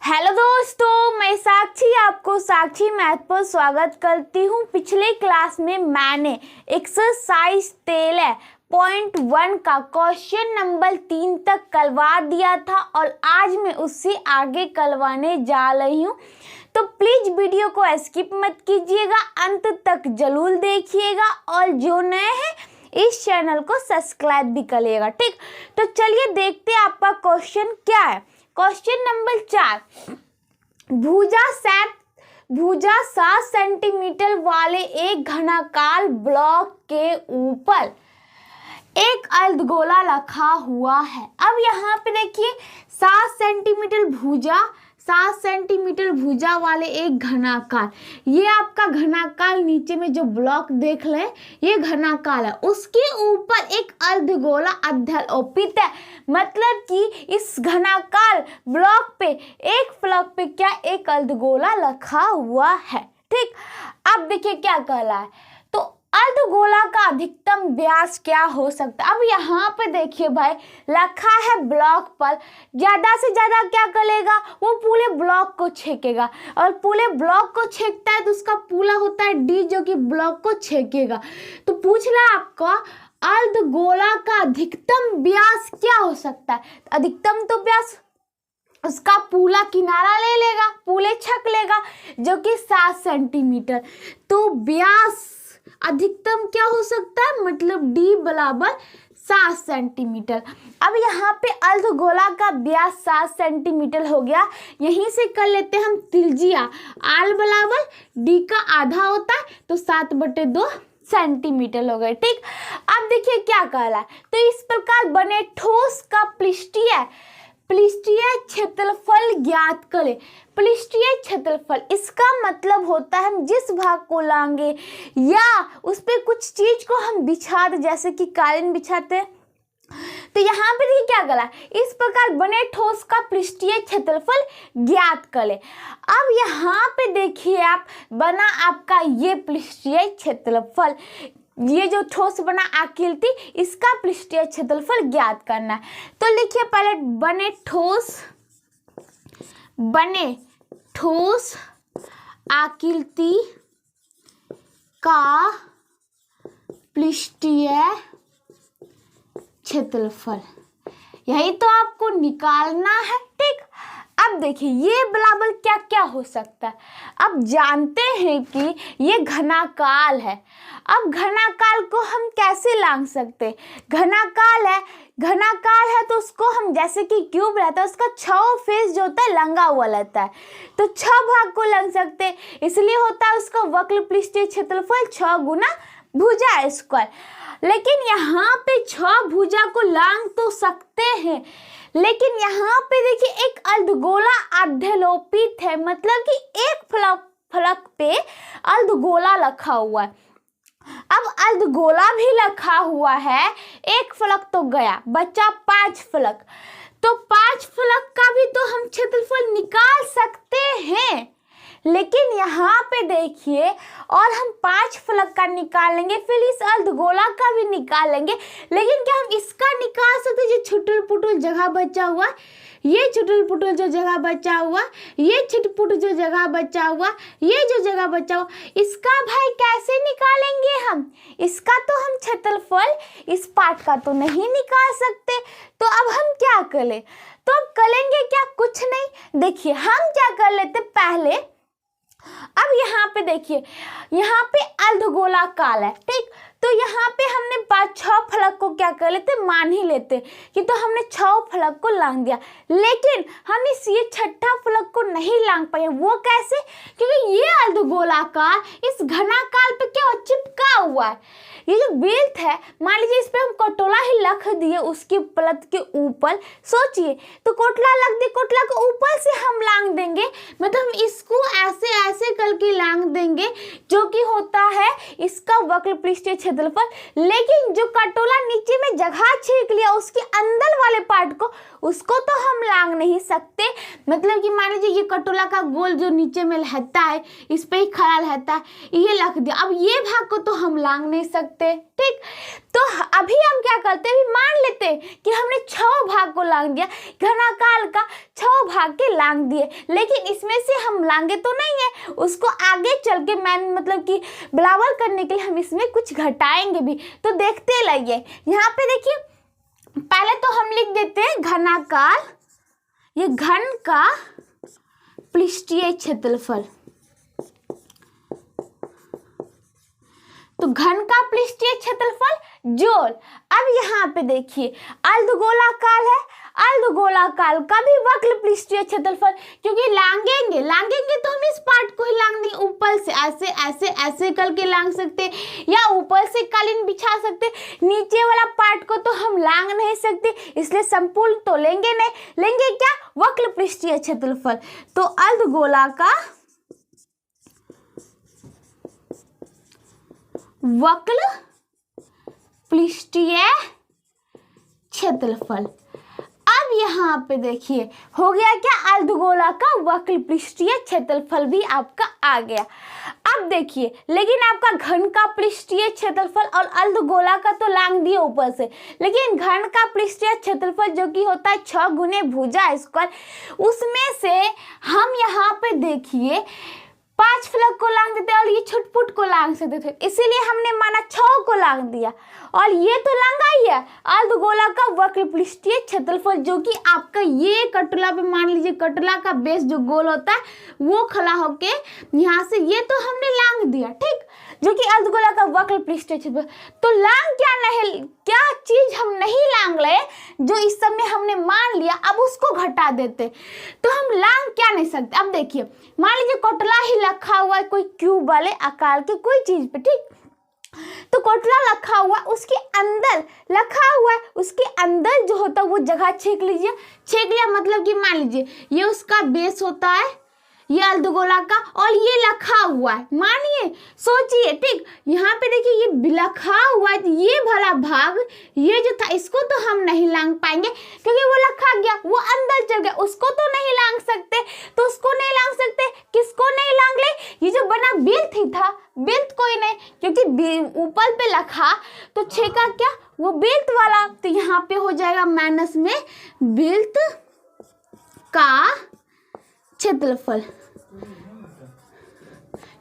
Hello दोस्तों, मैं साक्षी आपको साक्षी मैथ पर स्वागत करती हूँ। पिछले क्लास में मैंने एक्सरसाइज 13.1 का क्वेश्चन नंबर 3 तक करवा दिया था और आज मैं उससे आगे करवाने जा रही हूँ। तो प्लीज वीडियो को स्किप मत कीजिएगा, अंत तक जरूर देखिएगा और जो नए हैं इस चैनल को सब्सक्राइब भी करिएगा। ठीक, तो चलिए देखते हैं आपका क्वेश्चन क्या है। क्वेश्चन नंबर 4, भुजा 7 सेंटीमीटर वाले एक घनाकार ब्लॉक के ऊपर एक अर्धगोला रखा हुआ है। अब यहाँ पे देखिए 7 सेंटीमीटर भुजा वाले एक घनाकार, ये आपका घनाकार नीचे में जो ब्लॉक देख रहे हैं ये घनाकार है, उसके ऊपर एक अर्धगोला अध्यारोपित है। मतलब कि इस घनाकार ब्लॉक पे क्या एक अर्धगोला रखा हुआ है। ठीक, अब देखिए क्या कह रहा है, तो अर्धगोला का अधिकतम व्यास क्या हो सकता है। अब यहाँ पे देखिए भाई, रखा है ब्लॉक पर, ज्यादा से ज्यादा क्या करेगा, वो पूरे ब्लॉक को छेकेगा और पूरे ब्लॉक को छेकता है तो उसका पूरा होता है डी, जो कि ब्लॉक को छेकेगा। तो पूछ रहा है आपका अर्धगोला का अधिकतम व्यास क्या हो सकता है। अधिकतम तो व्यास उसका पूरा किनारा ले लेगा, पूरे छक लेगा, जो कि 7 सेंटीमीटर। तो व्यास अधिकतम क्या हो सकता है, मतलब डी बराबर 7 सेंटीमीटर। अब यहाँ पे अर्धगोला का व्यास 7 सेंटीमीटर हो गया। यहीं से कर लेते हैं हम त्रिज्या, आर बराबर डी का आधा होता है तो 7/2 सेंटीमीटर हो गए। ठीक, अब देखिए क्या कह रहा है, तो इस प्रकार बने ठोस का पृष्ठीय क्षेत्रफल ज्ञात करें। पृष्ठीय क्षेत्रफल, इसका मतलब होता है हम जिस भाग को लाएंगे या उस पे कुछ चीज को हम बिछा दे, जैसे कि कालीन बिछाते हैं। तो यहाँ पे देखिए क्या करा, इस प्रकार बने ठोस का पृष्ठीय क्षेत्रफल ज्ञात करें। अब यहाँ पे देखिए आप, बना आपका ये पृष्ठीय क्षेत्रफल, ये जो ठोस बना आकृति, इसका पृष्ठीय क्षेत्रफल ज्ञात करना है। तो लिखिए पहले बने ठोस आकृति का पृष्ठीय क्षेत्रफल, यही तो आपको निकालना है। ठीक, अब देखिए ये बराबर क्या क्या हो सकता है। अब जानते हैं कि ये घनाकार है। अब घनाकार को हम कैसे लांघ सकते, घनाकार है तो उसको हम, जैसे कि क्यूब रहता है उसका 6 फेस जो होता है लंगा हुआ रहता है, तो 6 भाग को लांघ सकते हैं, इसलिए होता है उसका वक्र पृष्ठीय क्षेत्रफल 6 गुना भुजा स्क्वायर। लेकिन यहाँ पे 6 भुजा को लांघ तो सकते हैं, लेकिन यहाँ पे देखिए एक अर्धगोला अध्यारोपित है, मतलब कि एक फलक पे अर्धगोला रखा हुआ है। अब अर्धगोला भी रखा हुआ है, एक फलक तो गया, बचा 5 फलक। तो 5 फलक का भी तो हम क्षेत्रफल निकाल सकते हैं, लेकिन यहाँ पे देखिए, और हम 5 फलक का निकालेंगे, फिर इस अर्धगोला का भी निकालेंगे, लेकिन क्या हम इसका निकाल सकते हैं, जो छुटुल पुटुल जगह बचा हुआ, ये छुटुल पुटुल जो जगह बचा हुआ, ये छिटपुट जो जगह बचा हुआ, ये जो जगह बचा हुआ, इसका भाई कैसे निकालेंगे हम, इसका तो हम क्षेत्रफल इस पार्ट का तो नहीं निकाल सकते। तो अब हम क्या करें, तो अब करेंगे क्या, कुछ नहीं। देखिए हम क्या कर लेते पहले, अब यहाँ पे देखिए, यहाँ पे अर्धगोलाकार है। ठीक, तो यहाँ पे हमने 6 फलक को क्या कर लेते, मान ही लेते कि तो हमने 6 फलक को लांघ दिया, लेकिन हम ये 6ठा फलक को नहीं लांघ पाए। वो कैसे, क्योंकि ये अर्धगोलाकार इस घनाकार पे क्या चिपका हुआ है। ये जो बेल्ट है, मान लीजिए इस पे हम कोटला ही रख दिए उसके प्लत के ऊपर, सोचिए तो कोटला रख दिए, कोटला को ऊपर से हम लांघ देंगे, मतलब हम इसको ऐसे करके लांघ देंगे, जो कि होता है इसका वक्र पृष्ठीय क्षेत्रफल। लेकिन जो कटोला नीचे में जगह छेक लिया, उसके अंदर वाले पार्ट को उसको तो हम लांग नहीं सकते। मतलब कि मान लीजिए ये कटोला का गोल जो नीचे में रहता है, इस पे ही खड़ा रहता है, ये रख दिया। अब ये भाग को तो हम लांग नहीं सकते, ठीक। तो अभी हम क्या करते हैं, अभी मान लेते हैं कि हमने 6 भाग को लांग दिया, घनाकाल का 6 भाग के लांग दिए, लेकिन इसमें से हम लांगे तो नहीं है, उसको आगे चल के मतलब कि बराबर करने के लिए हम इसमें कुछ घटाएंगे भी। तो देखते रहिए। यहाँ पे देखिए, पहले तो हम लिख देते हैं घनाकाल, ये घन का पृष्ठीय क्षेत्रफल। तो घन का पृष्ठीय क्षेत्रफल जोड़। अब यहाँ पे देखिए अर्धगोलाकार है, अर्धगोलाकार का भी वक्र पृष्ठीय क्षेत्रफल, क्योंकि लांगेंगे तो हम इस पार्ट को ही लांग देंगे, ऊपर से ऐसे ऐसे ऐसे करके लांग सकते, या ऊपर से कालीन बिछा सकते, नीचे वाला पार्ट को तो हम लांग नहीं सकते, इसलिए संपूर्ण तो लेंगे नहीं, लेंगे क्या, वक्र पृष्ठीय क्षेत्रफल। तो अर्धगोलाकार वक्र पृष्ठीय क्षेत्रफल। अब यहाँ पे देखिए हो गया क्या, अर्धगोला का वक्र पृष्ठीय क्षेत्रफल भी आपका आ गया। अब देखिए, लेकिन आपका घन का पृष्ठीय क्षेत्रफल और अर्धगोला का तो लांग दिए ऊपर से, लेकिन घन का पृष्ठीय क्षेत्रफल जो कि होता है 6 गुने भुजा स्क्वायर, उसमें से हम यहाँ पे देखिए 5 फलक को लांग देते और ये छुटपुट को लांग सकते थे, इसीलिए हमने माना 6 को लांग दिया। और ये तो लांगा ही है अर्धगोला का वक्र पृष्ठीय क्षेत्रफल, जो कि आपका ये कटोला पे, मान लीजिए कटोला का बेस जो गोल होता है वो खड़ा होके यहाँ से, ये तो हमने लांग दिया, ठीक, जो कि अर्धगोला का वक्र पृष्ठीय क्षेत्रफल। तो लांग क्या चीज हम नहीं लांग रहे, जो इस समय हमने मान लिया, अब उसको घटा देते, तो हम लांग क्या नहीं सकते। अब देखिए, मान लीजिए कटोला ही रखा हुआ है कोई क्यूब वाले आकार के कोई चीज पे, ठीक, तो कोटला रखा हुआ, उसके अंदर रखा हुआ है, उसके अंदर जो होता है वो जगह छेक लीजिए। छेक लिया मतलब कि मान लीजिए ये उसका बेस होता है, ये अर्धगोला का, और ये रखा हुआ है, मानिए सोचिए, ठीक, यहाँ पे देखिए ये रखा हुआ है, ये भला भाग ये जो था इसको तो हम नहीं लांग पाएंगे, क्योंकि वो रखा गया, वो अंदर चल गया, उसको तो नहीं लांग सकते। तो उसको नहीं लांग सकते, किसको नहीं लांग ले, ये जो बना बेल्ट ही था, बेल्ट कोई नहीं, क्योंकि ऊपर पे रखा तो छेका क्या, वो बेल्ट वाला, तो यहाँ पे हो जाएगा माइनस में बेल्ट का क्षेत्रफल।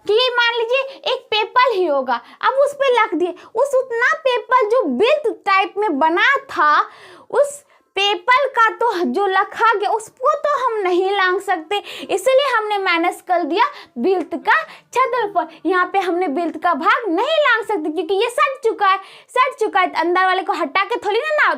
कि मान लीजिए एक पेपर ही होगा, अब उस पे रख दिए, उस उतना पेपर जो बेल्ट टाइप में बना था, उस पेपर का तो जो रखा गया उसको तो हम नहीं लांग सकते, इसलिए हमने माइनस कर दिया बेल्ट का क्षेत्रफल। यहाँ पे हमने बेल्ट का भाग नहीं लांग सकते, क्योंकि ये सट चुका है, तो अंदर वाले को हटा के थोड़ी ना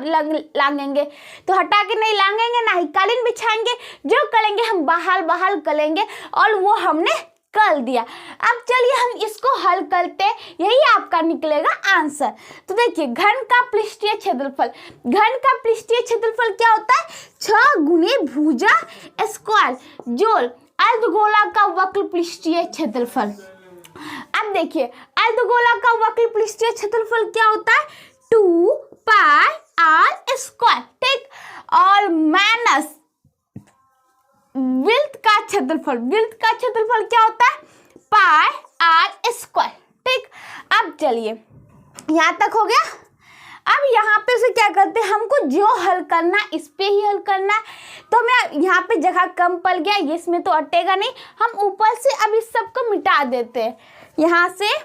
लांगेंगे, तो हटा के नहीं लांगेंगे, ना ही कालीन बिछाएंगे, जो करेंगे हम बाहर करेंगे, और वो हमने कर दिया। अब चलिए हम इसको हल करते हैं, यही आपका निकलेगा आंसर। तो देखिए, घन का पृष्ठीय क्षेत्रफल, घन का पृष्ठीय क्षेत्रफल क्या होता है, 6 गुने भुजा स्क्वायर जोड़ अर्धगोला का वक्र पृष्ठीय क्षेत्रफल। अब देखिए, अर्धगोला का वक्र पृष्ठीय क्षेत्रफल क्या होता है, 2 पाई r स्क्वायर, ठीक, और माइनस वृत्त का क्षेत्रफल, वृत्त का क्षेत्रफल क्या होता है, पाई r स्क्वायर, ठीक। अब चलिए यहाँ तक हो गया। अब यहाँ पे से क्या करते हैं, हमको जो हल करना इस पे ही हल करना है, तो मैं यहाँ पे जगह कम पड़ गया, ये इसमें तो अटेगा नहीं, हम ऊपर से अब इस सब को मिटा देते हैं। यहाँ से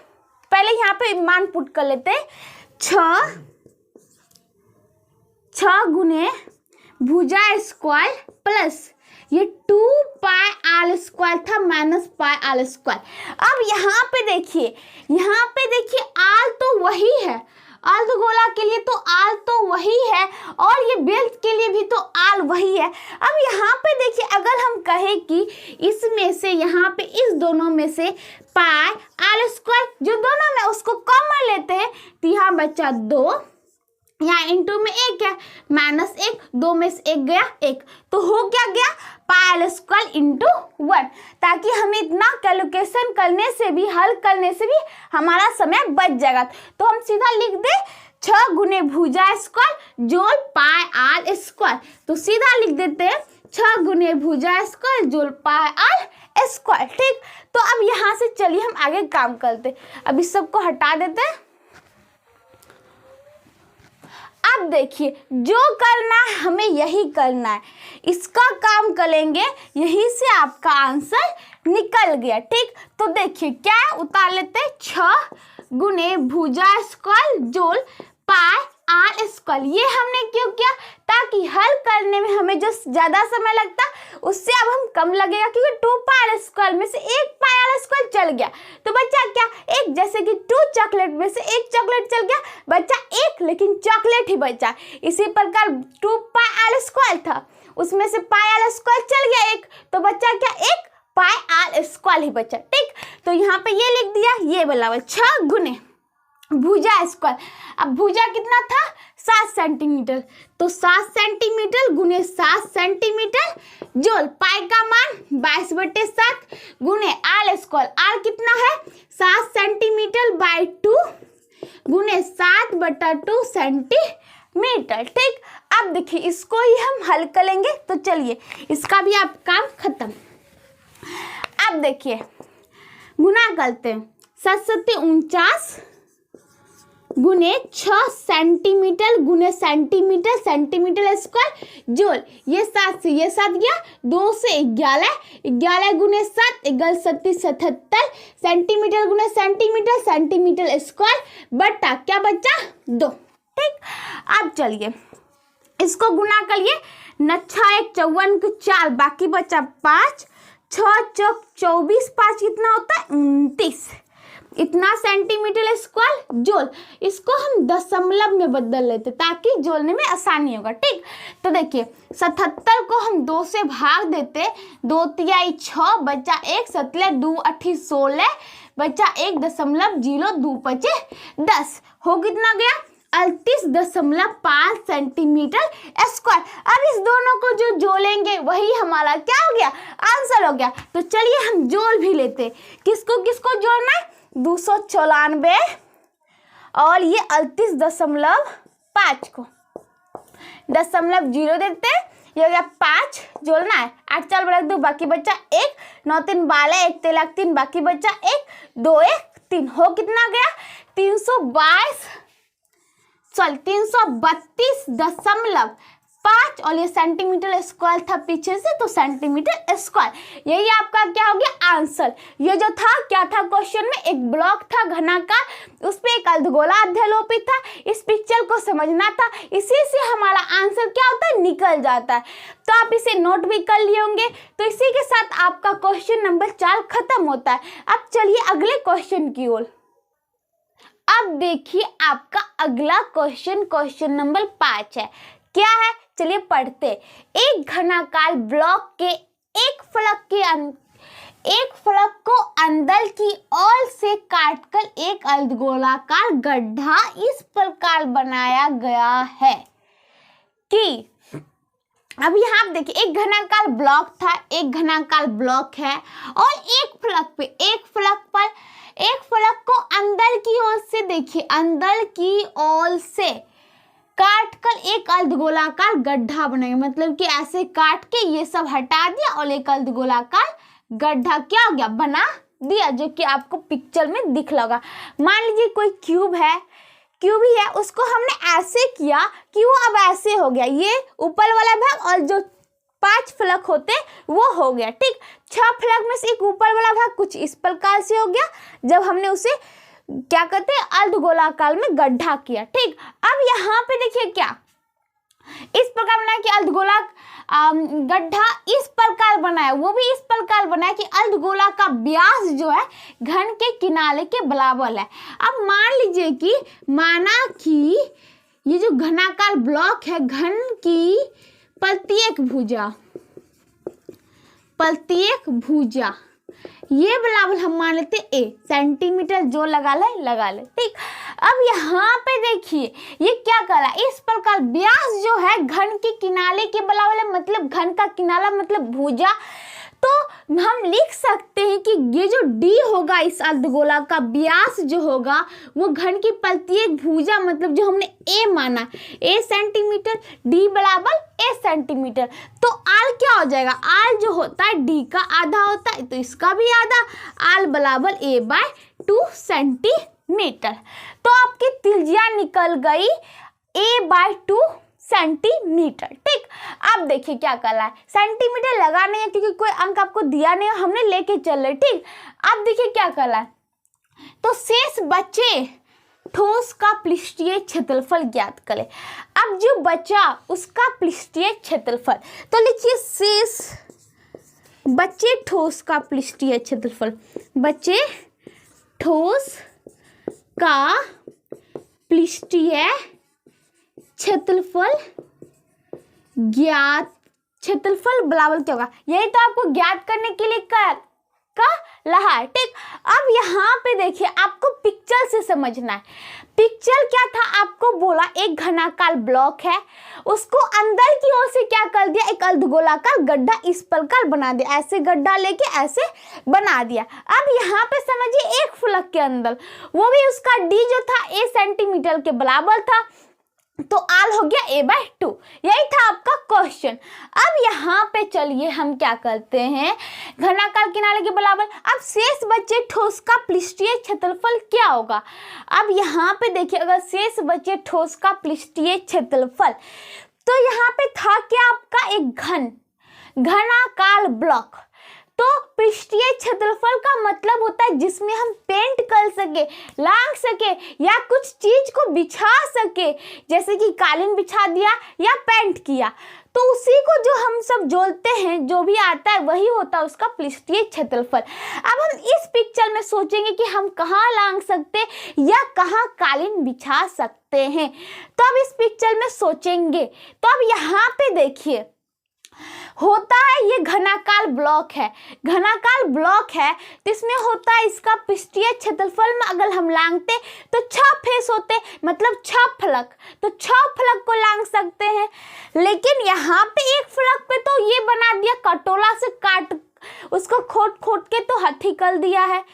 पहले यहाँ पे मान पुट कर लेते हैं, 6 गुने भुजा स्क्वायर प्लस ये 2 पाई r स्क्वायर था माइनस पाई r स्क्वायर। अब यहाँ पे देखिए r तो वही है, अर्धगोला के लिए तो r तो वही है, और ये बेल्ट के लिए भी तो r वही है। अब यहाँ पे देखिए, अगर हम कहें कि इसमें से यहाँ पे इस दोनों में से पाई r स्क्वायर जो दोनों में उसको कॉमन लेते हैं, तो यहाँ बचा 2, यहाँ इंटू में 1 है, माइनस 1, 2 में से 1 गया 1, तो हो क्या गया, पाई स्क्वायर इंटू 1, ताकि हमें इतना कैलकुलेशन करने से भी, हल करने से भी हमारा समय बच जाएगा। तो हम सीधा लिख दे 6 गुने भुजा स्क्वायर जोड़ पाई आर स्क्वायर। तो सीधा लिख देते हैं 6 गुने भुजा स्क्वायर जोड़ पाई आर स्क्वायर। ठीक, तो अब यहाँ से चलिए हम आगे काम करते। अब इस सबको हटा देते हैं। अब देखिए जो करना है हमें यही करना है, इसका काम करेंगे, यही से आपका आंसर निकल गया। ठीक, तो देखिए क्या है, उतार लेते हैं 6 गुने भुजा स्क्वायर जोड़ पाई आर स्क्वायर। ये हमने क्यों किया, ताकि हल करने में हमें जो ज्यादा समय लगता उससे अब हम कम लगेगा, क्योंकि 2 पाई आर स्क्वायर में से 1 पाई आर स्क्वायर चल गया तो बच्चा क्या एक, जैसे कि 2 चॉकलेट में से 1 चॉकलेट चल गया, बच्चा 1, लेकिन चॉकलेट ही बचा। इसी प्रकार 2 पाई आर स्क्वायर था, उसमें से पाई आर स्क्वायर चल गया 1, तो बच्चा क्या 1 पाई आर स्क्वायर ही बचा। ठीक, तो यहाँ पे ये लिख दिया, ये बराबर 6 गुने भुजा स्क्वायर। अब भुजा कितना था 7 सेंटीमीटर, तो 7 सेंटीमीटर गुने 7 सेंटीमीटर जोड़ पाई का मान 22/7 गुने आर स्क्वायर। आर कितना है 7 सेंटीमीटर बाई 2 गुने 7/2 सेंटीमीटर। ठीक, अब देखिए इसको ही हम हल करेंगे, तो चलिए इसका भी आप काम खत्म। अब देखिए गुना करते हैं, 7 49 गुने 6 सेंटीमीटर गुने सेंटीमीटर सेंटीमीटर स्क्वायर जोड़, ये 7 से ये 7 गया, 2 से 11 11 गुने 7 11 7 77 सेंटीमीटर गुने सेंटीमीटर सेंटीमीटर स्क्वायर बटा क्या बचा 2। ठीक, अब चलिए इसको गुना करिए, 9 6 1 54 को 4 बाकी बचा 5 6 चौक 24 5 कितना होता है 29, इतना सेंटीमीटर स्क्वायर जोड़। इसको हम दशमलव में बदल लेते ताकि जोड़ने में आसानी होगा। ठीक, तो देखिए 77 को हम 2 से भाग देते, 2 तिहाई 6 बचा 1 17 2 8 16 बचा 1.02 बचे 10, हो कितना गया 38.5 सेंटीमीटर स्क्वायर। अब इस दोनों को जो जोड़ेंगे वही हमारा क्या हो गया आंसर हो गया। तो चलिए हम जोड़ भी लेते, किसको किसको जोड़ना है 294 और ये 38.5 को 0.0 देते हैं, ये हो गया 5 जोड़ना है, 8 4 बड़ा 2 बाकी बच्चा 1 9 3 12 1 3 3 बाकी बच्चा 1 2 1 3, हो कितना गया 332.5 और ये सेंटीमीटर स्क्वायर था पीछे से, तो सेंटीमीटर स्क्वायर, यही आपका क्या हो गया आंसर। ये जो था क्या था क्वेश्चन में, एक ब्लॉक था घनाकार, उस पे एक अर्धगोला अध्यालोपित था, इस पिक्चर को समझना था, इसी से हमारा आंसर क्या होता है निकल जाता है। तो आप इसे नोट भी कर लिए होंगे। तो इसी के साथ आपका क्वेश्चन नंबर 4 खत्म होता है। अब चलिए अगले क्वेश्चन की ओर। अब देखिए आपका अगला क्वेश्चन नंबर 5 है, क्या है चलिए पढ़ते। एक घनाकार ब्लॉक के एक फलक को अंदर की ओर से काटकर एक अर्धगोलाकार गड्ढा इस प्रकार बनाया गया है कि, अब यहाँ आप देखिए एक घनाकार ब्लॉक था, एक घनाकार ब्लॉक है और एक फलक को अंदर की ओर से, देखिए अंदर की ओर से काट कर एक अर्धगोलाकार गड्ढा बनाएंगे, मतलब कि ऐसे काट के ये सब हटा दिया और एक अर्धगोलाकार गड्ढा क्या हो गया बना दिया, जो कि आपको पिक्चर में दिख लगा। मान लीजिए कोई क्यूब ही है, उसको हमने ऐसे किया कि वो अब ऐसे हो गया, ये ऊपर वाला भाग और जो 5 फलक होते वो हो गया। ठीक, 6 फलक में से एक ऊपर वाला भाग कुछ इस प्रकार से हो गया जब हमने उसे क्या कहते हैं अर्धगोलाकार में गड्ढा किया। ठीक, अब यहाँ पे देखिए क्या इस प्रकार बनाया कि अर्धगोला गड्ढा इस प्रकार बनाया, वो भी इस प्रकार बनाया कि अर्धगोला का व्यास जो है घन के किनारे के बराबर है। अब मान लीजिए कि माना कि ये जो घनाकार ब्लॉक है, घन की प्रत्येक भुजा ये बराबर हम मान लेते ए सेंटीमीटर, जो लगा ले। ठीक, अब यहाँ पे देखिए ये क्या करा, इस प्रकार व्यास जो है घन के किनारे के बराबर है, मतलब घन का किनारा मतलब भुजा, तो हम लिख सकते हैं कि ये जो d होगा इस अर्धगोला का व्यास जो होगा वो घन की प्रत्येक भुजा मतलब जो हमने a माना a सेंटीमीटर, d बराबर a सेंटीमीटर, तो आल क्या हो जाएगा, आल जो होता है d का आधा होता है तो इसका भी आधा, आल बराबर a/2 सेंटीमीटर। तो आपकी त्रिज्या निकल गई a/2 सेंटीमीटर। ठीक, अब देखिए क्या कर रहा है, सेंटीमीटर लगा नहीं है क्योंकि कोई अंक आपको दिया नहीं है, हमने लेके चल रहे। ठीक, अब देखिए क्या कर रहा है, तो शेष बचे ठोस का पृष्ठीय क्षेत्रफल ज्ञात करें। अब जो बचा उसका पृष्ठीय क्षेत्रफल, तो लिखिए शेष बचे ठोस का पृष्ठीय क्षेत्रफल, बचे ठोस का पृष्ठीय क्षेत्रफल ज्ञात, क्षेत्रफल बराबर क्या होगा, यही तो आपको ज्ञात करने के लिए का रहा है। ठीक, अब यहाँ पे देखिए आपको पिक्चर से समझना है। पिक्चर क्या था, आपको बोला एक घनाकार ब्लॉक है, उसको अंदर की ओर से क्या कर दिया, एक अर्धगोलाकार गड्ढा इस प्रकार बना दिया, ऐसे गड्ढा लेके ऐसे बना दिया। अब यहाँ पे समझिए एक फलक के अंदर, वो भी उसका d जो था a सेंटीमीटर के बराबर था, तो आल हो गया a/2, यही था आपका क्वेश्चन। अब यहाँ पे चलिए हम क्या करते हैं, घनाकार किनारे के बराबर, अब शेष बचे ठोस का पृष्ठीय क्षेत्रफल क्या होगा। अब यहाँ पे देखिए अगर शेष बचे ठोस का पृष्ठीय क्षेत्रफल, तो यहाँ पे था क्या आपका एक घनाकार ब्लॉक, तो पृष्ठीय क्षेत्रफल का मतलब होता है जिसमें हम पेंट कर सके, लांग सके या कुछ चीज को बिछा सके, जैसे कि कालीन बिछा दिया या पेंट किया, तो उसी को जो हम सब जोड़ते हैं, जो भी आता है वही होता है उसका पृष्ठीय क्षेत्रफल। अब हम इस पिक्चर में सोचेंगे कि हम कहाँ लांग सकते या कहाँ कालीन बिछा सकते हैं, तो अब इस पिक्चर में सोचेंगे। तो अब यहाँ पे देखिए होता है ये घनाकार ब्लॉक है, घनाकार ब्लॉक है तो इसमें होता है इसका पृष्ठीय क्षेत्रफल में अगर हम लांगते तो 6 फेस होते, मतलब 6 फलक, तो 6 फलक को लांग सकते हैं। लेकिन यहाँ पे एक फलक पे तो ये बना दिया, कटोला से काट उसको खोट खोट के तो हाथी कर दिया है,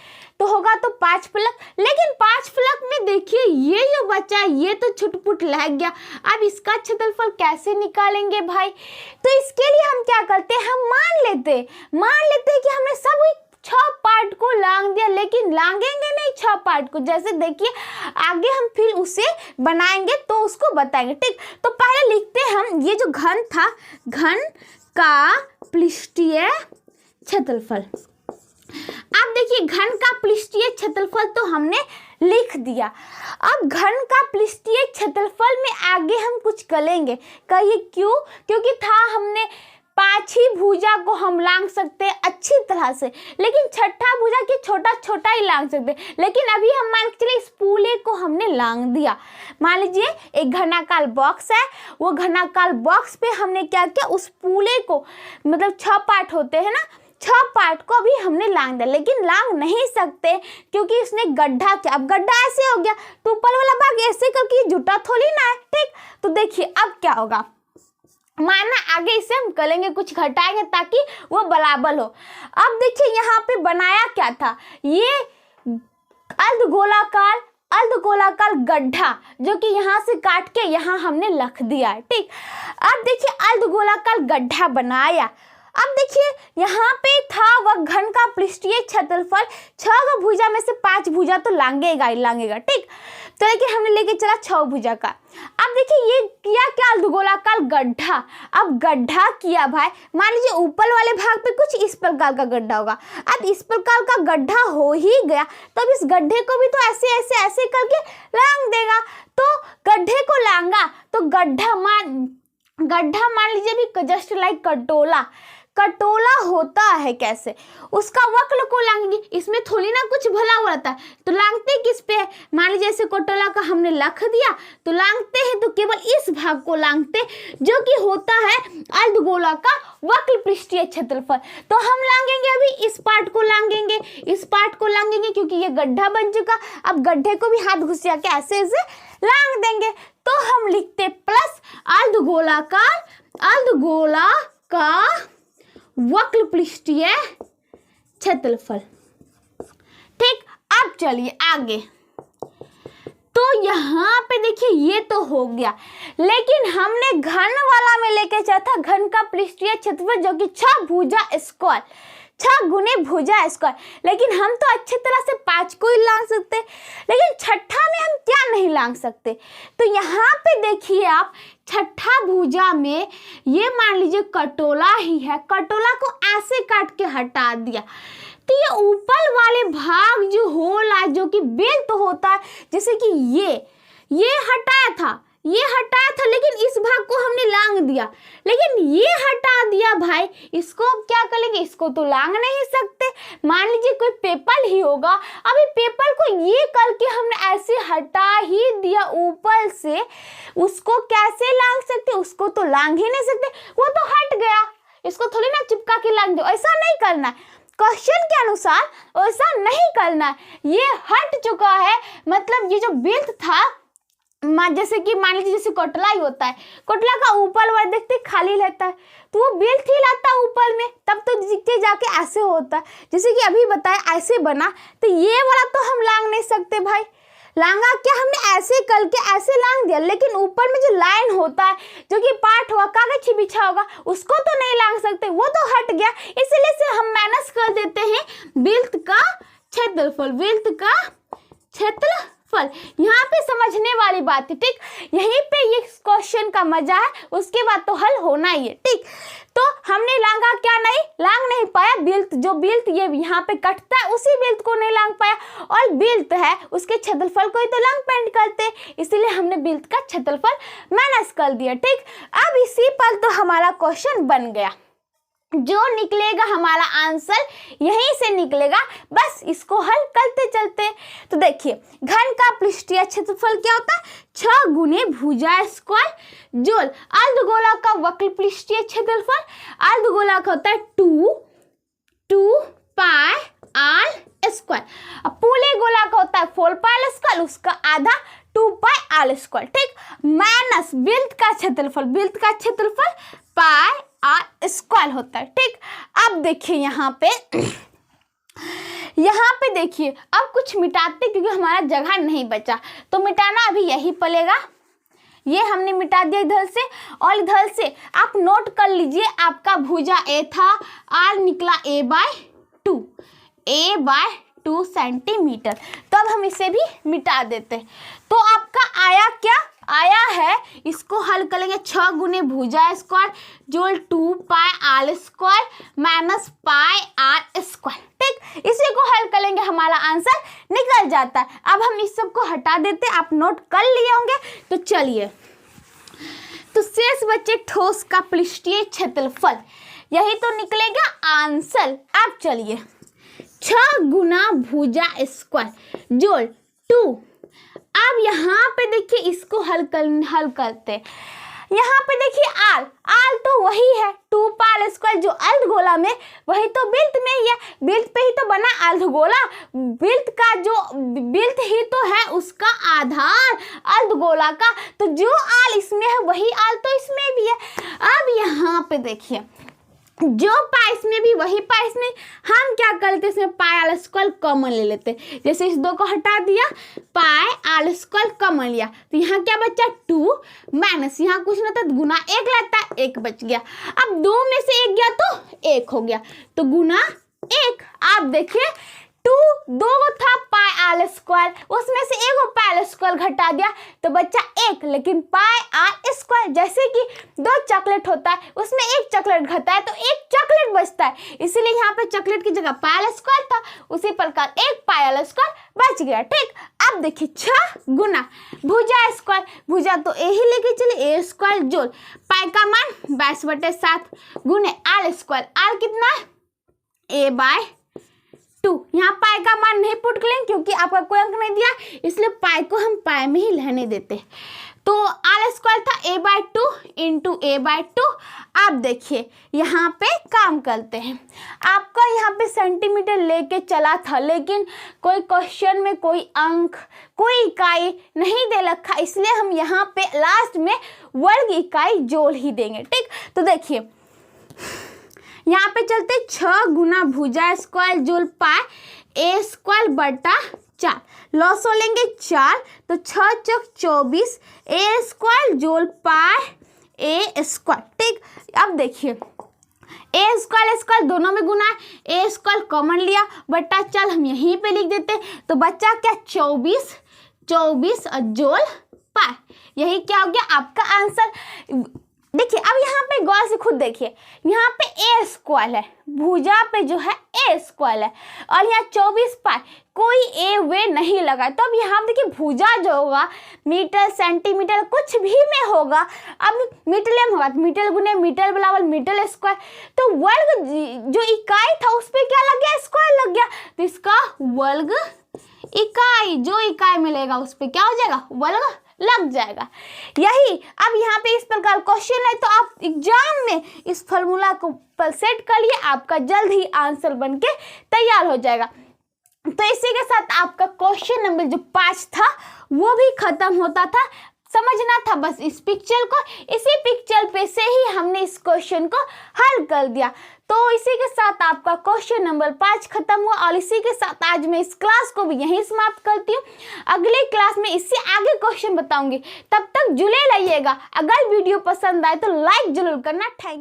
तो होगा तो 5 फलक। लेकिन 5 फलक में देखिए ये जो बचा ये तो छुटपुट लग गया, अब इसका क्षेत्रफल कैसे निकालेंगे भाई। तो इसके लिए हम क्या करते हैं, हम मान लेते हैं कि हमने सब 6 पार्ट को लांग दिया, लेकिन लांगेंगे नहीं 6 पार्ट को, जैसे देखिए आगे हम फिर उसे बनाएंगे तो उसको बताएंगे। ठीक, तो पहले लिखते हैं हम ये जो घन था, घन का पृष्ठीय क्षेत्रफल। अब देखिए घन का पृष्ठीय क्षेत्रफल तो हमने लिख दिया। अब घन का पृष्ठीय क्षेत्रफल में आगे हम कुछ करेंगे, कहिए क्यों, क्योंकि था हमने 5 ही भुजा को हम लांग सकते हैं अच्छी तरह से, लेकिन छठा भुजा की छोटा छोटा ही लांग सकते, लेकिन अभी हम मान के चलिए इस पूले को हमने लांग दिया। मान लीजिए एक घनाकार बॉक्स है, वो घनाकार बॉक्स पे हमने क्या किया, उस पूले को मतलब 6 पार्ट होते हैं ना, 6 पार्ट को अभी हमने लांग दिया, लेकिन लांग नहीं सकते क्योंकि इसने गड्ढा किया। अब गड्ढा ऐसे हो गया तो ऊपर वाला भाग ऐसे करके जुटा थोड़ी ना है। ठीक, तो देखिए अब क्या होगा, माना आगे इसे हम करेंगे कुछ घटाएंगे ताकि वो बराबर हो। अब देखिए यहाँ पे बनाया क्या था, ये अर्धगोलाकार गड्ढा जो कि यहाँ से काट के यहाँ हमने रख दिया है। ठीक, अब देखिए अर्धगोलाकार गड्ढा बनाया। अब देखिए यहाँ पे था वह घन का पृष्ठीय क्षेत्रफल, 6 भुजा में से 5 भुजा तो लांगेगा ही लांगेगा। ठीक, तो लेकिन हमने लेके चला 6 भुजा का। अब देखिए ये किया क्या, अर्धगोलाकार गड्ढा। अब गड्ढा किया भाई, मान लीजिए ऊपर वाले भाग पे कुछ इस प्रकार का गड्ढा होगा। अब इस प्रकार का गड्ढा हो ही गया तो अब इस गड्ढे को भी तो ऐसे ऐसे ऐसे करके लांग देगा। तो गड्ढे को लांगा तो गड्ढा मान लीजिए भी जस्ट लाइक कटोला होता है कैसे, उसका वक्र को लांगेंगे, इसमें थोड़ी ना कुछ भला हुआ रहता है, तो लांगते किस पे, मान लीजिए जैसे कटोला का हमने रख दिया तो लांगते हैं तो केवल इस भाग को लांगते जो कि होता है अर्धगोला का वक्र पृष्ठीय क्षेत्रफल। तो हम लांगेंगे अभी इस पार्ट को लांगेंगे, इस पार्ट को लांगेंगे क्योंकि ये गड्ढा बन चुका। अब गड्ढे को भी हाथ घुसिया के ऐसे ऐसे लांग देंगे, तो हम लिखते प्लस अर्धगोला का वक्र पृष्ठीय क्षेत्रफल। ठीक, अब चलिए आगे। तो यहाँ पे देखिए ये तो हो गया, लेकिन हमने घन वाला में लेके चला था घन का पृष्ठीय क्षेत्रफल जो कि 6 भुजा स्क्वायर, 6 गुने भुजा स्क्वायर। लेकिन हम तो अच्छी तरह से 5 को ही लांग सकते, लेकिन छठा में हम क्या नहीं लांग सकते। तो यहाँ पे देखिए आप, छठा भुजा में ये मान लीजिए कटोला ही है, कटोला को ऐसे काट के हटा दिया, तो ये ऊपर वाले भाग जो होल है जो कि बेल्ट तो होता है, जैसे कि ये हटाया था, लेकिन इस भाग को हमने लांग दिया, लेकिन ये हटा दिया भाई, इसको क्या करेंगे, इसको तो लांग नहीं सकते। मान लीजिए कोई पेपर ही होगा, अभी पेपर को ये करके हमने ऐसे हटा ही दिया ऊपर से, उसको कैसे लांग सकते, उसको तो लांग ही नहीं सकते, वो तो हट गया, इसको थोड़ी ना चिपका के लांग दो, ऐसा नहीं करना है। क्वेश्चन के अनुसार ऐसा नहीं करना है, ये हट चुका है, मतलब ये जो बेल्ट था, जैसे कि मान लीजिए जैसे कोटला ही होता है, कोटला का ऊपर वाला देखते खाली रहता है, तो वो बेल्ट ही लाता है ऊपर में, तब तो नीचे जाके ऐसे होता है, जैसे कि अभी बताया ऐसे बना, तो ये वाला तो हम लांग नहीं सकते भाई। लांगा क्या, हमने ऐसे करके ऐसे लांग दिया, लेकिन ऊपर में जो लाइन होता है जो कि पार्ट हुआ कागज ही बिछा होगा, उसको तो नहीं लांग सकते, वो तो हट गया, इसलिए से हम माइनस कर देते हैं बेल्ट का क्षेत्रफल, बेल्ट का क्षेत्रफल। यहाँ पे समझने वाली बात है, ठीक, यहीं पे ये क्वेश्चन का मजा है, उसके बाद तो हल होना ही है। ठीक, तो हमने लांगा क्या, नहीं लांग नहीं पाया, बेल्ट जो बेल्ट ये यहाँ पे कटता है उसी बेल्ट को नहीं लांग पाया, और बेल्ट है उसके क्षेत्रफल को ही तो लांग पेंट करते, इसीलिए हमने बेल्ट का क्षेत्रफल माइनस कर दिया। ठीक, अब इसी पर तो हमारा क्वेश्चन बन गया, जो निकलेगा हमारा आंसर यहीं से निकलेगा, बस इसको हल करते चलते। तो देखिए घन का पृष्ठीय क्षेत्रफल क्या होता है, 6 गुने भुजा स्क्वायर जोल अर्धगोला का वक्र पृष्ठीय क्षेत्रफल, अर्धगोला का होता है 2 पाई आर स्क्वायर, अब पूरे गोला का होता है 4 पाई स्क्वायर, उसका आधा 2 पाई आर स्क्वायर। ठीक, माइनस बेल्ट का क्षेत्रफल, बेल्ट का क्षेत्रफल पाई आर स्क्वायर होता है। ठीक, अब देखिए यहाँ पे देखिए, अब कुछ मिटाते क्योंकि हमारा जगह नहीं बचा, तो मिटाना अभी यही पड़ेगा, ये हमने मिटा दिया इधर से, और इधर से आप नोट कर लीजिए, आपका भुजा ए था, आर निकला a/2 सेंटीमीटर, तो अब हम इसे भी मिटा देते हैं। तो आपका आया क्या, आया है, इसको हल करेंगे 6 गुने भुजा स्क्वायर जोल 2 pi r square minus pi r square. ठीक, इसी को हल करेंगे, हमारा आंसर निकल जाता है। अब हम इस सब को हटा देते, आप नोट कर लिए होंगे, तो चलिए, तो शेष बचे ठोस का पृष्ठीय क्षेत्रफल, यही तो निकलेगा आंसर। अब चलिए 6 गुना भुजा स्क्वायर जोल 2, अब यहाँ पे देखिए इसको हल करते, यहाँ पे देखिए आर तो वही है 2 पाई स्क्वायर, जो अर्धगोला में वही तो बेल्ट में ही है, बेल्ट पे ही तो बना अर्धगोला, बेल्ट का जो बेल्ट ही तो है उसका आधार अर्धगोला का, तो जो आर इसमें है वही आर तो इसमें भी है। अब यहाँ पे देखिए जो पाई इसमें भी वही पाई इसमें, हम क्या करते इसमें पाई आर स्क्वायर कॉमन ले लेते, जैसे इस 2 को हटा दिया, पाई आर स्क्वायर कॉमन लिया, तो यहाँ क्या बचा 2 माइनस, यहाँ कुछ ना था गुना 1 लगता है, 1 बच गया, अब 2 में से 1 गया तो 1 हो गया, तो गुना 1। आप देखिए 2 था पाई आर स्क्वायर, उसमें से 1 पाई आर स्क्वायर घटा दिया तो बच्चा 1, लेकिन पाई आर स्क्वायर जैसे कि 2 चॉकलेट होता है, उसमें 1 चॉकलेट घटा है तो 1 चॉकलेट बचता है, इसीलिए यहाँ पे चॉकलेट की जगह पाई आर स्क्वायर था, उसी प्रकार 1 पाई आर स्क्वायर बच गया। ठीक, अब देखिए 6 गुना भुजा स्क्वायर, भुजा तो ए ही लेके चले, ए स्क्वायर जोड़ पाई का मान 22/7 गुने आर स्क्वायर, आर कितना a/2, यहाँ पाई का मान नहीं पुट करें क्योंकि आपका कोई अंक नहीं दिया, इसलिए पाई को हम पाई में ही रहने देते, तो आर स्क्वायर था a/2 इंटू a/2। आप देखिए यहाँ पे काम करते हैं, आपका यहाँ पे सेंटीमीटर लेके चला था, लेकिन कोई क्वेश्चन में कोई अंक कोई इकाई नहीं दे रखा, इसलिए हम यहाँ पे लास्ट में वर्ग इकाई जोड़ ही देंगे। ठीक, तो देखिए यहाँ पे चलते 6 गुना भुजा स्क्वायर जोल पाए ए स्क्वायर बटा 4, लॉसो लेंगे 4 तो 6 चौक 24 ए स्क्वायर जोल पाए ए स्क्वायर। ठीक, अब देखिए ए स्क्वायर दोनों में गुना है, ए स्क्वायर कॉमन लिया बटा 4 हम यहीं पे लिख देते, तो बच्चा क्या 24 और जोल पाए, यही क्या हो गया आपका आंसर। देखिए अब यहाँ पे गौर से खुद देखिए, यहाँ पे ए स्क्वायर है, भुजा पे जो है ए स्क्वायर है और यहाँ 24 पाए, कोई ए वे नहीं लगा, तो अब यहाँ देखिए भुजा जो होगा मीटर सेंटीमीटर कुछ भी में होगा, अब मीटर में होगा तो मीटर गुने मीटर बराबर मीटर स्क्वायर, तो वर्ग जो इकाई था उस पर क्या लग गया स्क्वायर लग गया, तो इसका वर्ग इकाई जो इकाई मिलेगा उस पर क्या हो जाएगा वर्ग लग जाएगा। यही अब यहाँ पे इस प्रकार क्वेश्चन है, तो आप एग्जाम में इस फॉर्मूला को सेट कर लिए, आपका जल्द ही आंसर बनके तैयार हो जाएगा। तो इसी के साथ आपका क्वेश्चन नंबर जो 5 था वो भी खत्म होता था। समझना था बस इस पिक्चर को, इसी पिक्चर पे से ही हमने इस क्वेश्चन को हल कर दिया। तो इसी के साथ आपका क्वेश्चन नंबर 5 खत्म हुआ और इसी के साथ आज मैं इस क्लास को भी यहीं समाप्त करती हूँ। अगले क्लास में इससे आगे क्वेश्चन बताऊंगी, तब तक जुड़े रहिएगा। अगर वीडियो पसंद आए तो लाइक जरूर करना। Thank you.